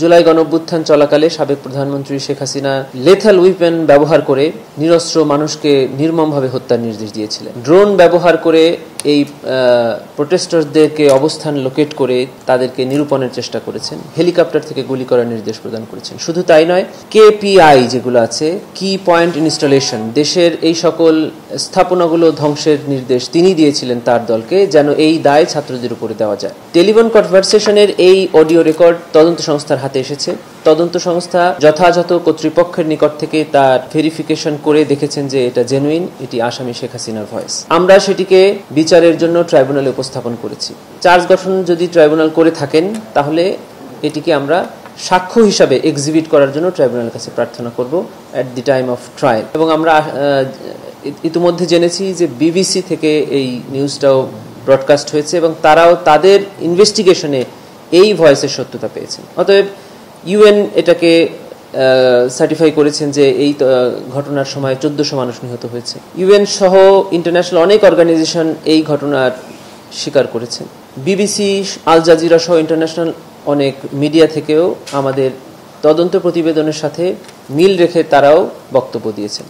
জুলাই গণঅভ্যুত্থান চলাকালে সাবেক প্রধানমন্ত্রী শেখ হাসিনা লেথাল উইপেন ব্যবহার করে নিরস্ত্র মানুষকে নির্মমভাবে হত্যার নির্দেশ দিয়েছিলেন। ড্রোন ব্যবহার করে এই প্রোটেস্টারদেরকে অবস্থান লোকেট করে তাদেরকে নিরূপণের চেষ্টা করেছেন। হেলিকপ্টার থেকে গুলি করার নির্দেশ প্রদান করেছেন। শুধু তাই নয়, KPI যেগুলো আছে, কি পয়েন্ট ইনস্টলেশন, দেশের এই সকল স্থাপনাগুলো ধ্বংসের নির্দেশ তিনি দিয়েছিলেন তার দলকে, যেন এই দায় ছাত্রদের উপরে দেওয়া যায়। টেলিফোন কনভারসেশনের এই অডিও রেকর্ড তদন্ত সংস্থার হাতে এসেছে। তদন্ত সংস্থা যথাযথ কর্তৃপক্ষের নিকট থেকে তার ভেরিফিকেশন করে দেখেছেন যে এটা জেনুইন, এটি আসামি শেখ হাসিনার ভয়েস। আমরা সেটিকে বিচারের জন্য ট্রাইব্যুনালে উপস্থাপন করেছি। চার্জ গঠন যদি ট্রাইব্যুনাল করে থাকেন তাহলে এটিকে আমরা সাক্ষ্য হিসাবে এক্সিবিট করার জন্য ট্রাইব্যুনালের কাছে প্রার্থনা করব at the time of trial. এবং আমরা ইতিমধ্যে জেনেছি যে BBC থেকে এই নিউজটাও ব্রডকাস্ট হয়েছে এবং তারাও তাদের ইনভেস্টিগেশনে এই ভয়েসের সত্যতা পেয়েছেন। অতএব UN এটাকে সার্টিফাই করেছেন যে এই ঘটনার সময় 1400 মানুষ নিহত হয়েছে। UN সহ ইন্টারন্যাশনাল অনেক অর্গানাইজেশন এই ঘটনার স্বীকার করেছেন। BBC, আল জাজিরা সহ ইন্টারন্যাশনাল অনেক মিডিয়া থেকেও আমাদের তদন্ত প্রতিবেদনের সাথে মিল রেখে তারাও বক্তব্য দিয়েছেন।